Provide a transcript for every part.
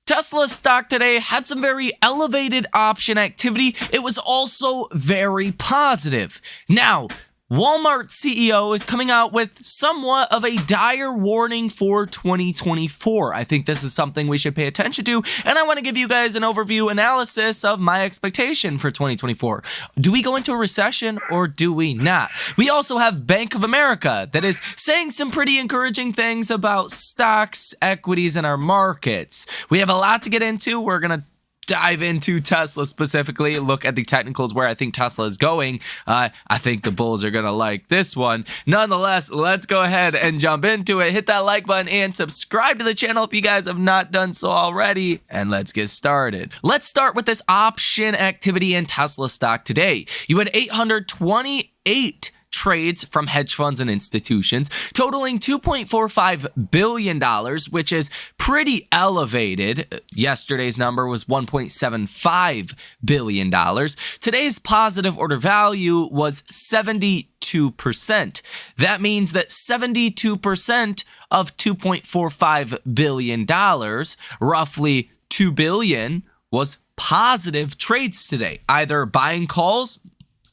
Tesla stock today had some very elevated option activity. It was also very positive. Now, Walmart CEO is coming out with somewhat of a dire warning for 2024. I think this is something we should pay attention to, and I want to give you guys an overview analysis of my expectation for 2024. Do we go into a recession or do we not? We also have Bank of America that is saying some pretty encouraging things about stocks, equities, and our markets. We have a lot to get into. We're going to dive into Tesla specifically, look at the technicals where I think Tesla is going. I think the bulls are going to like this one. Nonetheless, let's go ahead and jump into it. Hit that like button and subscribe to the channel if you guys have not done so already. And let's get started. Let's start with this option activity in Tesla stock today. You had 828 trades from hedge funds and institutions, totaling $2.45 billion, which is pretty elevated. Yesterday's number was $1.75 billion. Today's positive order value was 72%. That means that 72% of $2.45 billion, roughly $2 billion, was positive trades today, either buying calls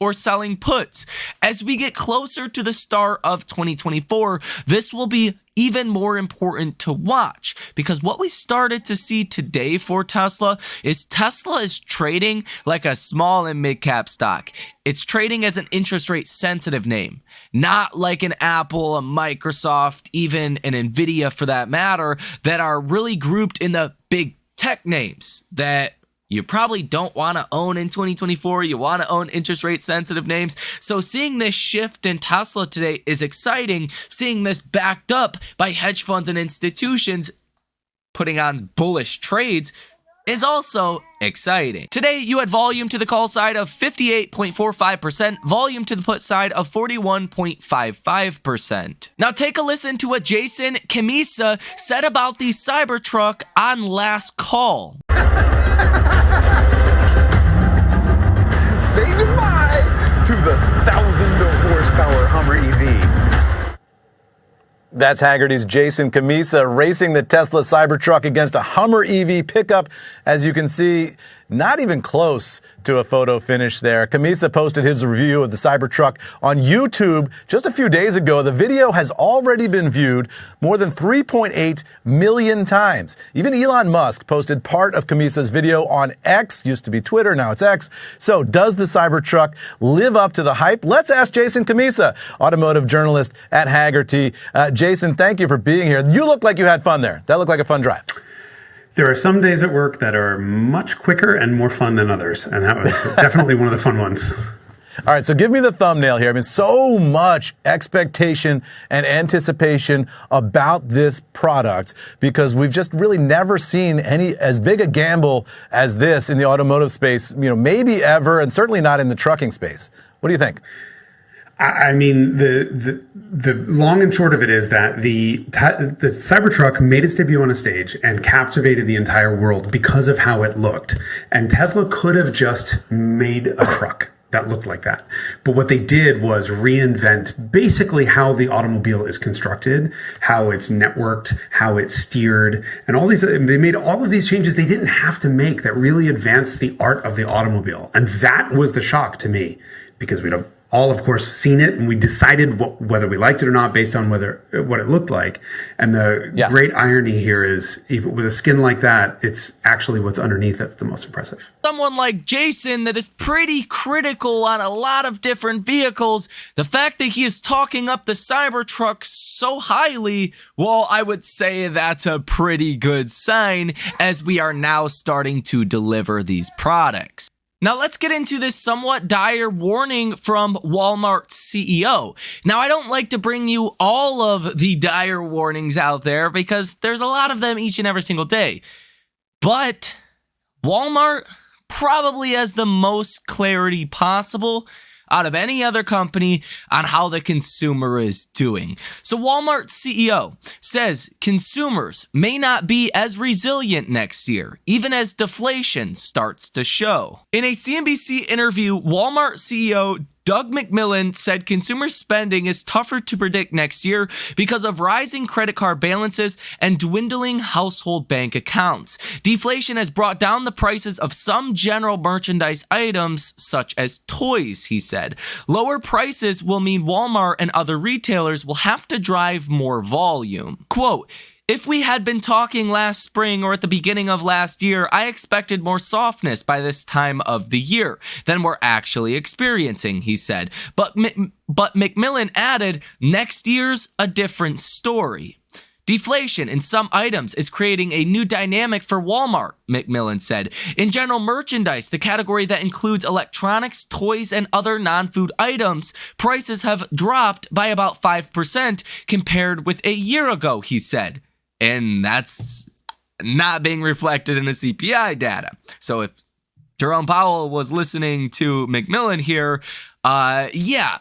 or selling puts. As we get closer to the start of 2024, this will be even more important to watch, because what we started to see today for Tesla is trading like a small and mid cap stock. It's trading as an interest rate sensitive name, not like an Apple, a Microsoft, even an Nvidia for that matter, that are really grouped in the big tech names that you probably don't want to own in 2024. You want to own interest rate sensitive names. So seeing this shift in Tesla today is exciting. Seeing this backed up by hedge funds and institutions putting on bullish trades is also exciting. Today, you had volume to the call side of 58.45%, volume to the put side of 41.55%. Now take a listen to what Jason Cammisa said about the Cybertruck on last call. Say goodbye to the 1,000 horsepower Hummer EV. That's Hagerty's Jason Cammisa racing the Tesla Cybertruck against a Hummer EV pickup. As you can see, not even close to a photo finish there. Cammisa posted his review of the Cybertruck on YouTube just a few days ago. The video has already been viewed more than 3.8 million times. Even Elon Musk posted part of Cammisa's video on X, used to be Twitter, now it's X. So does the Cybertruck live up to the hype? Let's ask Jason Cammisa, automotive journalist at Hagerty. Jason, thank you for being here. You look like you had fun there. That looked like a fun drive. There are some days at work that are much quicker and more fun than others, and that was definitely one of the fun ones. All right, so give me the thumbnail here. I mean, so much expectation and anticipation about this product because we've just really never seen any as big a gamble as this in the automotive space, maybe ever, and certainly not in the trucking space. What do you think? I mean, the long and short of it is that the Cybertruck made its debut on a stage and captivated the entire world because of how it looked. And Tesla could have just made a truck that looked like that. But what they did was reinvent basically how the automobile is constructed, how it's networked, how it's steered, and all these. They made all of these changes they didn't have to make that really advanced the art of the automobile. And that was the shock to me, because we'd have all, of course, seen it, and we decided whether we liked it or not based on what it looked like. And the great irony here is, even with a skin like that, it's actually what's underneath that's the most impressive. Someone like Jason that is pretty critical on a lot of different vehicles, the fact that he is talking up the Cybertruck so highly, well, I would say that's a pretty good sign as we are now starting to deliver these products. Now let's get into this somewhat dire warning from Walmart's CEO. Now I don't like to bring you all of the dire warnings out there because there's a lot of them each and every single day. But Walmart probably has the most clarity possible out of any other company on how the consumer is doing. So Walmart's CEO says consumers may not be as resilient next year, even as deflation starts to show. In a CNBC interview, Walmart CEO Doug McMillon said consumer spending is tougher to predict next year because of rising credit card balances and dwindling household bank accounts. Deflation has brought down the prices of some general merchandise items, such as toys, he said. Lower prices will mean Walmart and other retailers will have to drive more volume. Quote, "If we had been talking last spring or at the beginning of last year, I expected more softness by this time of the year than we're actually experiencing," he said. But McMillon added, "Next year's a different story." Deflation in some items is creating a new dynamic for Walmart, McMillon said. In general merchandise, the category that includes electronics, toys, and other non-food items, prices have dropped by about 5% compared with a year ago, he said. And that's not being reflected in the CPI data. So if Jerome Powell was listening to McMillon here, yeah,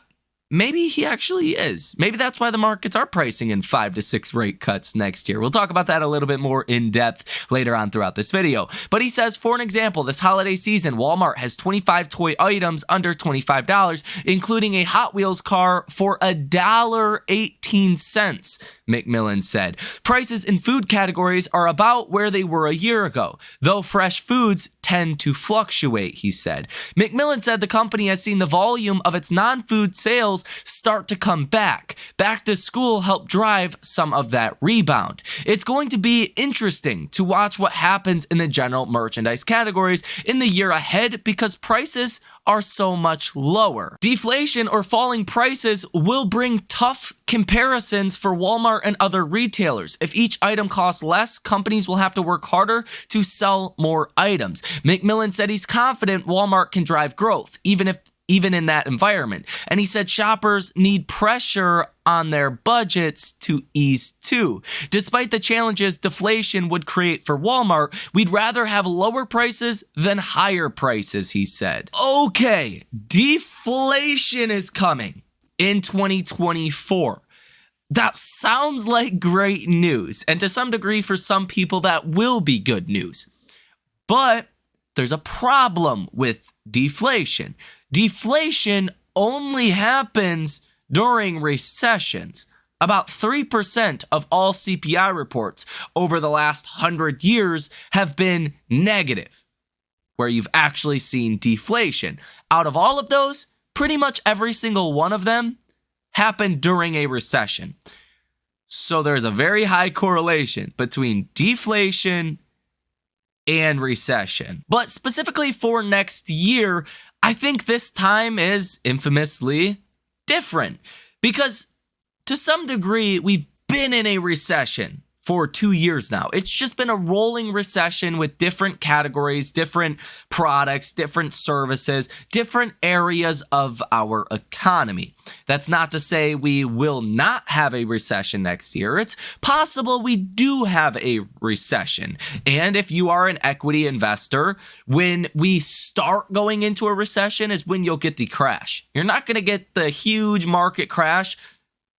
maybe he actually is. Maybe that's why the markets are pricing in 5 to 6 rate cuts next year. We'll talk about that a little bit more in depth later on throughout this video. But he says, for an example, this holiday season, Walmart has 25 toy items under $25, including a Hot Wheels car for $1.18, McMillon said. Prices in food categories are about where they were a year ago, though fresh foods tend to fluctuate, he said. McMillon said the company has seen the volume of its non-food sales start to come back. Back to school helped drive some of that rebound. It's going to be interesting to watch what happens in the general merchandise categories in the year ahead because prices are so much lower. Deflation or falling prices will bring tough comparisons for Walmart and other retailers. If each item costs less, companies will have to work harder to sell more items. McMillon said he's confident Walmart can drive growth, even in that environment. And he said shoppers need pressure on their budgets to ease too. Despite the challenges deflation would create for Walmart, we'd rather have lower prices than higher prices, he said. Okay, deflation is coming in 2024. That sounds like great news. And to some degree, for some people, that will be good news. But there's a problem with deflation. Deflation only happens during recessions. About 3% of all CPI reports over the last 100 years have been negative, where you've actually seen deflation. Out of all of those, pretty much every single one of them happened during a recession. So there's a very high correlation between deflation and recession. But specifically for next year, I think this time is infamously different because to some degree, we've been in a recession for 2 years now. It's just been a rolling recession with different categories, different products, different services, different areas of our economy. That's not to say we will not have a recession next year. It's possible we do have a recession. And if you are an equity investor, when we start going into a recession is when you'll get the crash. You're not going to get the huge market crash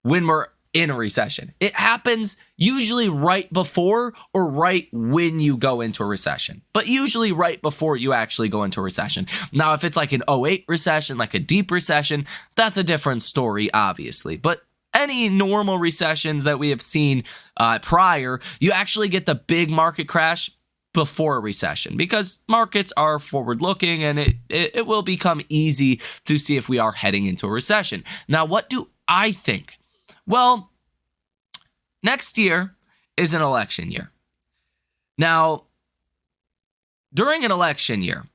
when we're in a recession. It happens usually right before or right when you go into a recession, but usually right before you actually go into a recession. Now, if it's like an 08 recession, like a deep recession, that's a different story, obviously. But any normal recessions that we have seen prior, you actually get the big market crash before a recession because markets are forward looking and it will become easy to see if we are heading into a recession. Now, what do I think? Well, next year is an election year. Now, during an election year,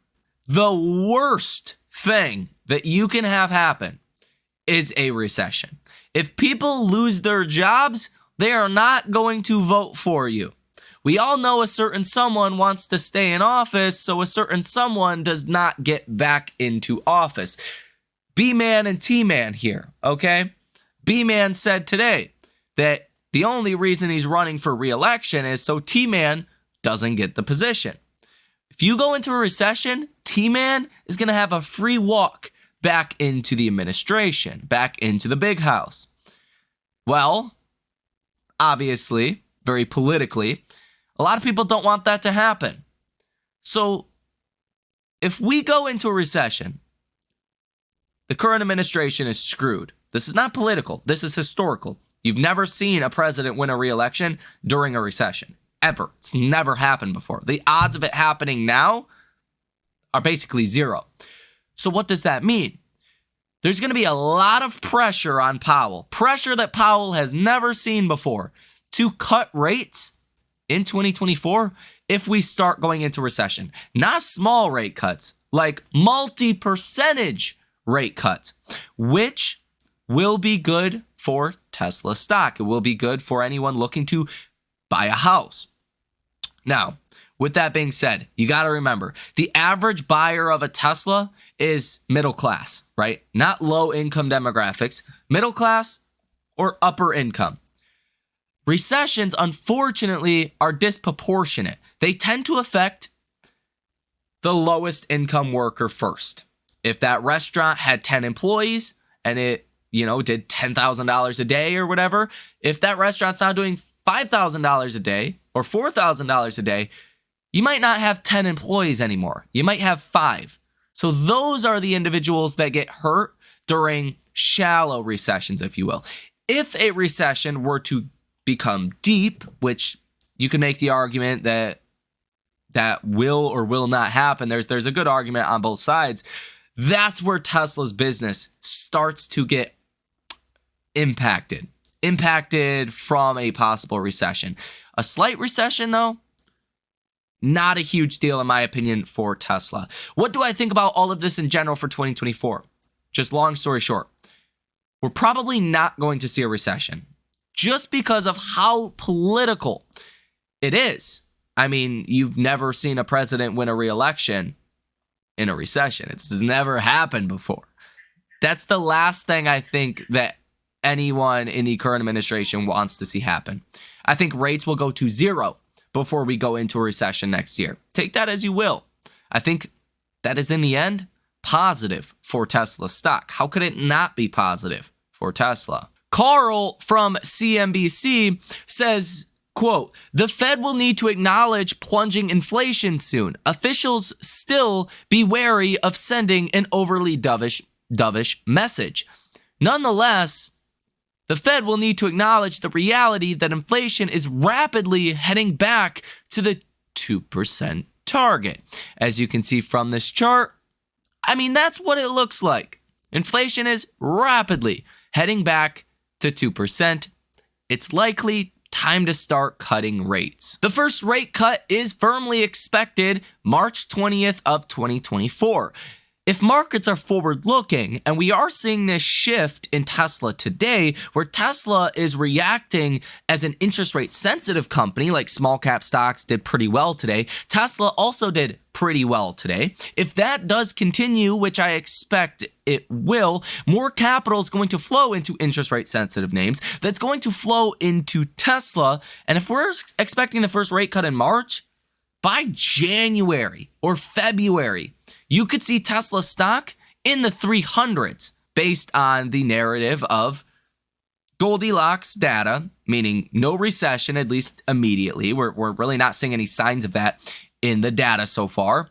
the worst thing that you can have happen is a recession. If people lose their jobs, they are not going to vote for you. We all know a certain someone wants to stay in office, so a certain someone does not get back into office. B-Man and T-Man here, okay? B-Man said today that the only reason he's running for re-election is so T-Man doesn't get the position. If you go into a recession, T-Man is going to have a free walk back into the administration, back into the big house. Well, obviously, very politically, a lot of people don't want that to happen. So if we go into a recession, the current administration is screwed. This is not political. This is historical. You've never seen a president win a re-election during a recession. Ever. It's never happened before. The odds of it happening now are basically zero. So what does that mean? There's going to be a lot of pressure on Powell. Pressure that Powell has never seen before to cut rates in 2024 if we start going into recession. Not small rate cuts, like multi-percentage rate cuts, which will be good for Tesla stock. It will be good for anyone looking to buy a house. Now, with that being said, you got to remember, the average buyer of a Tesla is middle class, right? Not low income demographics, middle class or upper income. Recessions, unfortunately, are disproportionate. They tend to affect the lowest income worker first. If that restaurant had 10 employees and it, did $10,000 a day or whatever, if that restaurant's now doing $5,000 a day or $4,000 a day, you might not have 10 employees anymore. You might have 5. So those are the individuals that get hurt during shallow recessions, if you will. If a recession were to become deep, which you can make the argument that will or will not happen, there's a good argument on both sides. That's where Tesla's business starts to get impacted from a possible recession. A slight recession, though, not a huge deal, in my opinion, for Tesla. What do I think about all of this in general for 2024? Just long story short, we're probably not going to see a recession just because of how political it is. I mean, you've never seen a president win a re-election in a recession. It's never happened before. That's the last thing I think that anyone in the current administration wants to see happen. I think rates will go to 0 before we go into a recession next year. Take that as you will. I think that is, in the end, positive for Tesla stock. How could it not be positive for Tesla? Carl from CNBC says, quote, "The Fed will need to acknowledge plunging inflation soon. Officials still be wary of sending an overly dovish message. Nonetheless, the Fed will need to acknowledge the reality that inflation is rapidly heading back to the 2% target." As you can see from this chart, I mean, that's what it looks like. Inflation is rapidly heading back to 2%. It's likely time to start cutting rates. The first rate cut is firmly expected March 20th of 2024. If markets are forward-looking, and we are seeing this shift in Tesla today, where Tesla is reacting as an interest rate sensitive company, like small cap stocks did pretty well today, Tesla also did pretty well today. If that does continue, which I expect it will, more capital is going to flow into interest rate sensitive names. That's going to flow into Tesla. And if we're expecting the first rate cut in March, by January or February, you could see Tesla stock in the 300s based on the narrative of Goldilocks data, meaning no recession, at least immediately. We're really not seeing any signs of that in the data so far,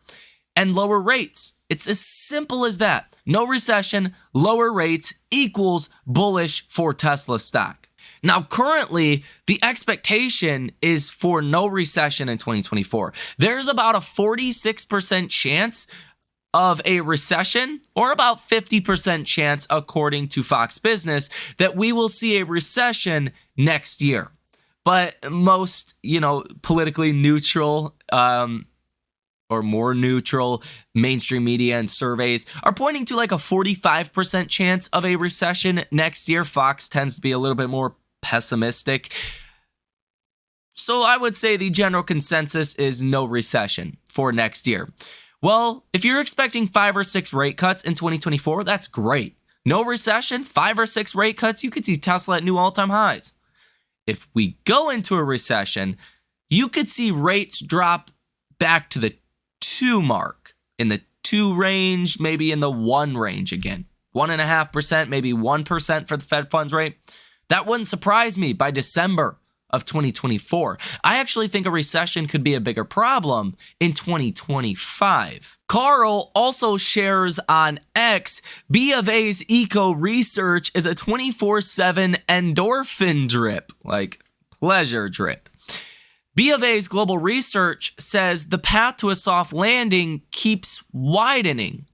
and lower rates. It's as simple as that. No recession, lower rates equals bullish for Tesla stock. Now, currently, the expectation is for no recession in 2024. There's about a 46% chance of a recession, or about 50% chance, according to Fox Business, that we will see a recession next year. But most, politically neutral, or more neutral mainstream media and surveys are pointing to like a 45% chance of a recession next year. Fox tends to be a little bit more pessimistic. So I would say the general consensus is no recession for next year. Well, if you're expecting 5 or 6 rate cuts in 2024, that's great. No recession, 5 or 6 rate cuts, you could see Tesla at new all-time highs. If we go into a recession, you could see rates drop back to the 2 mark, in the 2 range, maybe in the 1 range again. 1.5%, maybe 1% for the Fed funds rate. That wouldn't surprise me by December of 2024. I actually think a recession could be a bigger problem in 2025. Carl also shares on X, B of A's eco research is a 24/7 endorphin drip, like pleasure drip. B of A's global research says the path to a soft landing keeps widening.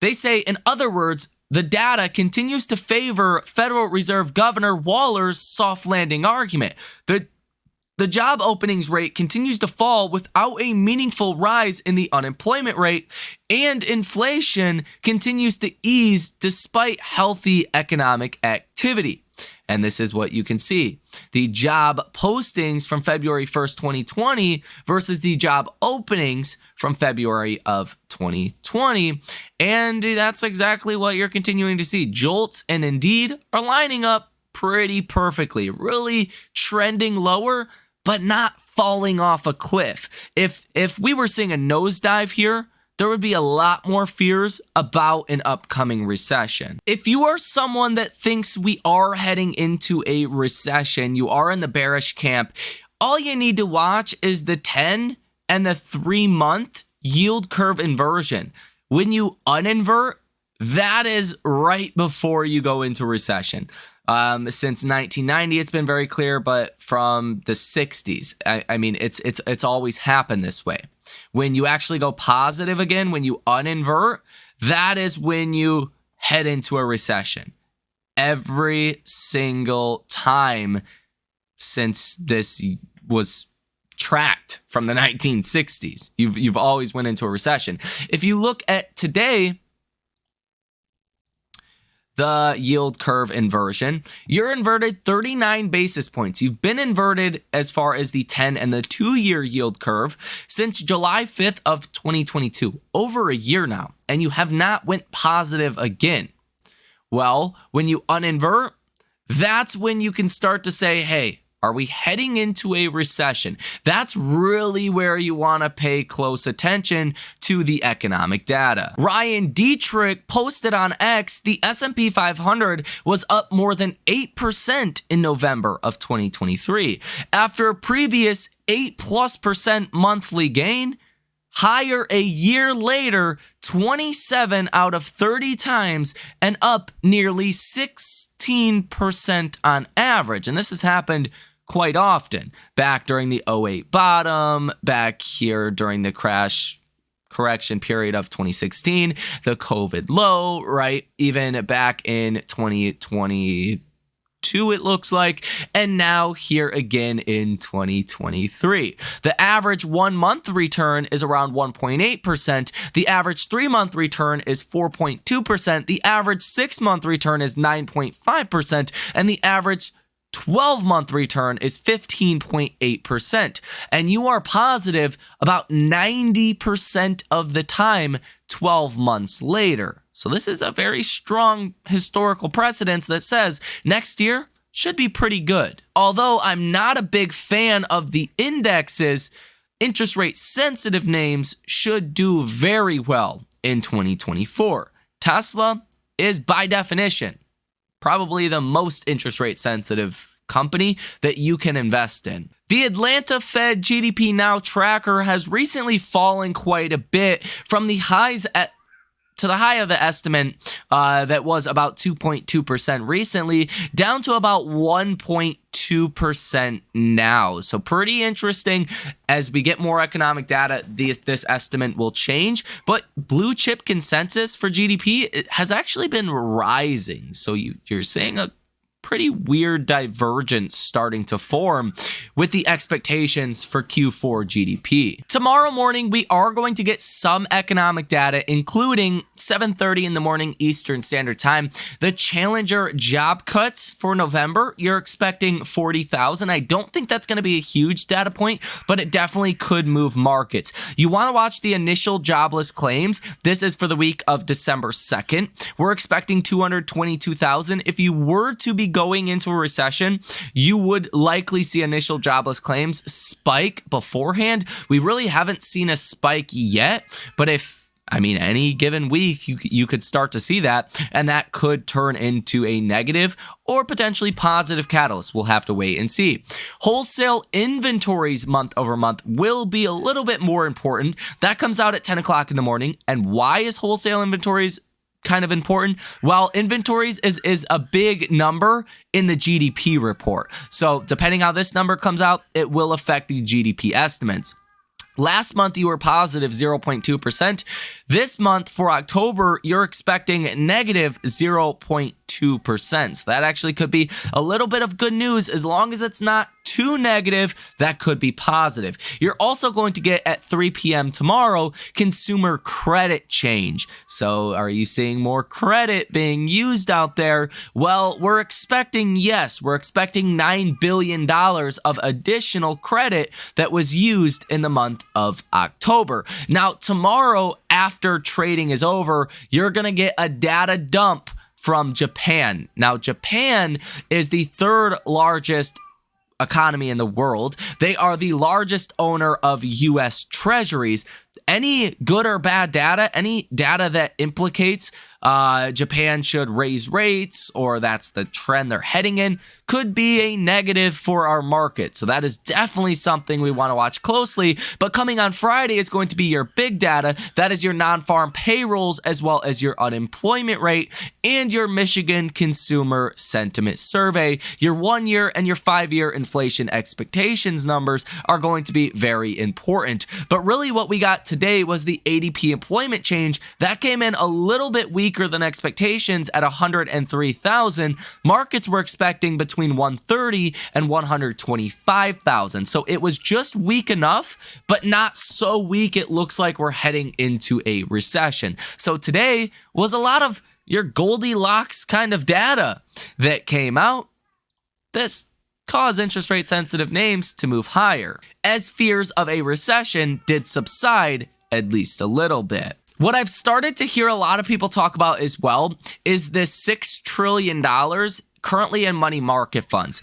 They say, in other words, the data continues to favor Federal Reserve Governor Waller's soft landing argument. The job openings rate continues to fall without a meaningful rise in the unemployment rate, and inflation continues to ease despite healthy economic activity. And this is what you can see. The job postings from February 1st, 2020 versus the job openings from February of 2020. And that's exactly what you're continuing to see. JOLTS and Indeed are lining up pretty perfectly, really trending lower, but not falling off a cliff. If we were seeing a nosedive here, there would be a lot more fears about an upcoming recession. If you are someone that thinks we are heading into a recession, you are in the bearish camp, all you need to watch is the 10 and the 3-month yield curve inversion. When you uninvert, that is right before you go into recession. Since 1990, it's been very clear, but from the 60s, I mean, it's always happened this way. When you actually go positive again, when you uninvert, that is when you head into a recession. Every single time since this was tracked from the 1960s, you've always went into a recession. If you look at today, the yield curve inversion, you're inverted 39 basis points. You've been inverted as far as the 10 and the 2-year yield curve since July 5th of 2022, over a year now, and you have not went positive again. Well, when you uninvert, that's when you can start to say, hey, are we heading into a recession? That's really where you want to pay close attention to the economic data. Ryan Dietrich posted on X, the S&P 500 was up more than 8% in November of 2023. After a previous 8+% monthly gain, higher a year later, 27 out of 30 times, and up nearly 16% on average. And this has happened quite often, back during the 08 bottom, back here during the correction period of 2016, the COVID low, right? Even back in 2022, it looks like, and now here again in 2023. The average 1-month return is around 1.8%. The average 3-month return is 4.2%. The average 6-month return is 9.5%. And the average 12-month return is 15.8%. And you are positive about 90% of the time 12 months later. So this is a very strong historical precedence that says next year should be pretty good. Although I'm not a big fan of the indexes, interest rate sensitive names should do very well in 2024. Tesla is by definition probably the most interest rate sensitive company that you can invest in. The Atlanta Fed GDP Now tracker has recently fallen quite a bit from the highs to the high of the estimate that was about 2.2% recently, down to about 1.2% now. So pretty interesting. As we get more economic data, this estimate will change. But blue chip consensus for GDP has actually been rising. So you're seeing a pretty weird divergence starting to form with the expectations for Q4 GDP. Tomorrow morning, we are going to get some economic data, including 7:30 in the morning Eastern Standard Time. The Challenger job cuts for November, you're expecting 40,000. I don't think that's going to be a huge data point, but it definitely could move markets. You want to watch the initial jobless claims. This is for the week of December 2nd. We're expecting 222,000. If you were to be going into a recession, you would likely see initial jobless claims spike beforehand. We really haven't seen a spike yet, but if I mean, any given week, you could start to see that, and that could turn into a negative or potentially positive catalyst. We'll have to wait and see. Wholesale inventories month over month will be a little bit more important. That comes out at 10 o'clock in the morning. And why is wholesale inventories kind of important? Well, inventories is a big number in the GDP report. So depending how this number comes out, it will affect the GDP estimates. Last month, you were positive 0.2%. This month, for October, you're expecting negative 0.2%. So that actually could be a little bit of good news. As long as it's not too negative, that could be positive. You're also going to get at 3 p.m. tomorrow consumer credit change. So are you seeing more credit being used out there? Well, we're expecting $9 billion of additional credit that was used in the month of October. Now, tomorrow, after trading is over, you're going to get a data dump from Japan. Now, Japan is the third largest economy in the world. They are the largest owner of U.S. treasuries. Any good or bad data, any data that implicates Japan should raise rates, or that's the trend they're heading in, could be a negative for our market. So that is definitely something we want to watch closely. But coming on Friday, it's going to be your big data. That is your non-farm payrolls, as well as your unemployment rate and your Michigan Consumer Sentiment Survey. Your 1-year and your 5-year inflation expectations numbers are going to be very important. But really what we got today was the ADP employment change. That came in a little bit weaker than expectations at 103,000. Markets were expecting between 130 and 125,000. So it was just weak enough, but not so weak it looks like we're heading into a recession. So today was a lot of your Goldilocks kind of data that came out. This caused interest rate sensitive names to move higher, as fears of a recession did subside at least a little bit. What I've started to hear a lot of people talk about as well is this $6 trillion currently in money market funds.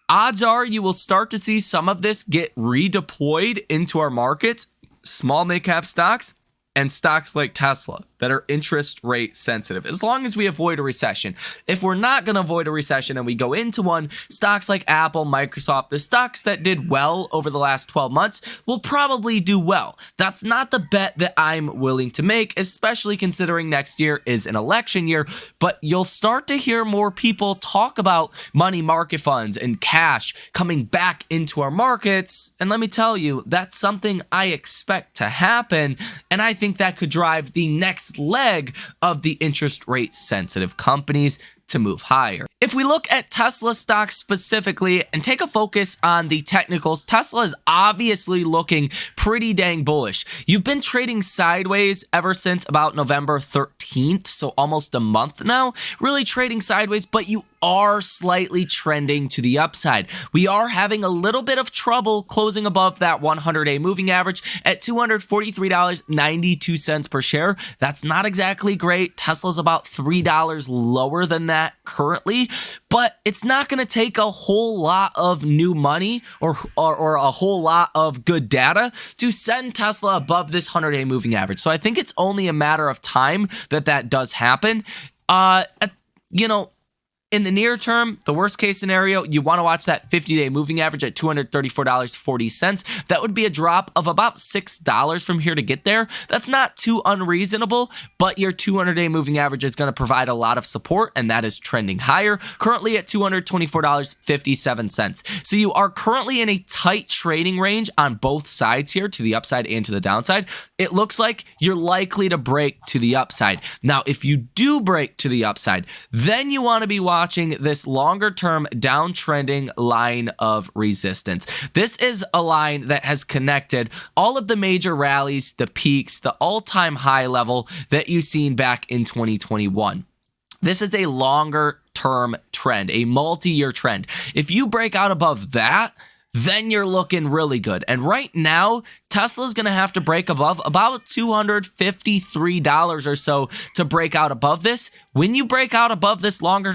Odds are you will start to see some of this get redeployed into our markets, small mid-cap stocks, and stocks like Tesla that are interest rate sensitive, as long as we avoid a recession. If we're not going to avoid a recession and we go into one, stocks like Apple, Microsoft, the stocks that did well over the last 12 months will probably do well. That's not the bet that I'm willing to make, especially considering next year is an election year, but you'll start to hear more people talk about money market funds and cash coming back into our markets. And let me tell you, that's something I expect to happen. And I think that could drive the next leg of the interest rate sensitive companies to move higher. If we look at Tesla stocks specifically and take a focus on the technicals, Tesla is obviously looking pretty dang bullish. You've been trading sideways ever since about November 13th, so almost a month now, really trading sideways, but you are slightly trending to the upside. We are having a little bit of trouble closing above that 100-day moving average at $243.92 per share. That's not exactly great. Tesla's about $3 lower than that currently, but it's not going to take a whole lot of new money or a whole lot of good data to send Tesla above this 100-day moving average. So I think it's only a matter of time that does happen. In the near term, the worst case scenario, you want to watch that 50-day moving average at $234.40. That would be a drop of about $6 from here to get there. That's not too unreasonable, but your 200-day moving average is going to provide a lot of support, and that is trending higher, currently at $224.57. So you are currently in a tight trading range on both sides here, to the upside and to the downside. It looks like you're likely to break to the upside. Now, if you do break to the upside, then you want to be watching this longer term downtrending line of resistance. This is a line that has connected all of the major rallies, the peaks, the all-time high level that you've seen back in 2021. This is a longer term trend, a multi-year trend. If you break out above that, then you're looking really good. And right now, Tesla's going to have to break above about $253 or so to break out above this. When you break out above this longer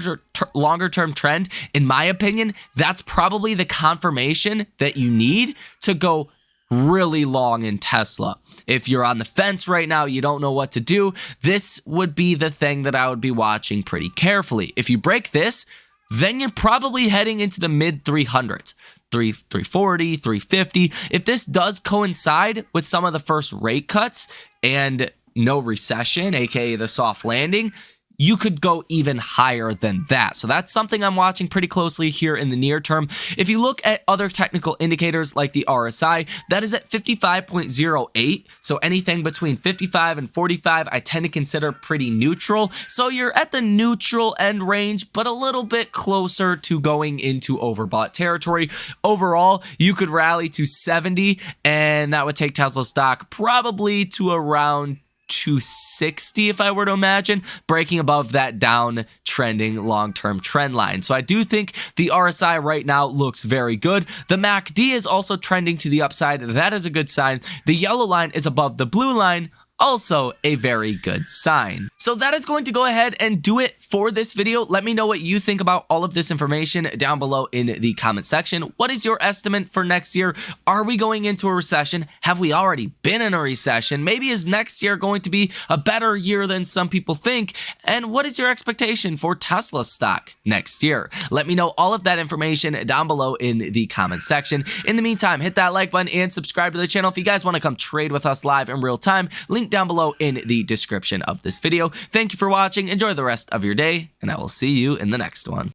term trend, in my opinion, that's probably the confirmation that you need to go really long in Tesla. If you're on the fence right now, you don't know what to do, this would be the thing that I would be watching pretty carefully. If you break this, then you're probably heading into the mid 300s. 340, 350. If this does coincide with some of the first rate cuts and no recession, aka the soft landing, you could go even higher than that. So that's something I'm watching pretty closely here in the near term. If you look at other technical indicators like the RSI, that is at 55.08. So anything between 55 and 45, I tend to consider pretty neutral. So you're at the neutral end range, but a little bit closer to going into overbought territory. Overall, you could rally to 70, and that would take Tesla stock probably to around 260 if I were to imagine, breaking above that down trending long-term trend line. So I do think the RSI right now looks very good. The MACD is also trending to the upside. That is a good sign. The yellow line is above the blue line. Also a very good sign. So that is going to go ahead and do it for this video. Let me know what you think about all of this information down below in the comment section. What is your estimate for next year? Are we going into a recession? Have we already been in a recession? Maybe is next year going to be a better year than some people think? And what is your expectation for Tesla stock next year? Let me know all of that information down below in the comment section. In the meantime, hit that like button and subscribe to the channel if you guys want to come trade with us live in real time. Link down below in the description of this video. Thank you for watching. Enjoy the rest of your day, and I will see you in the next one.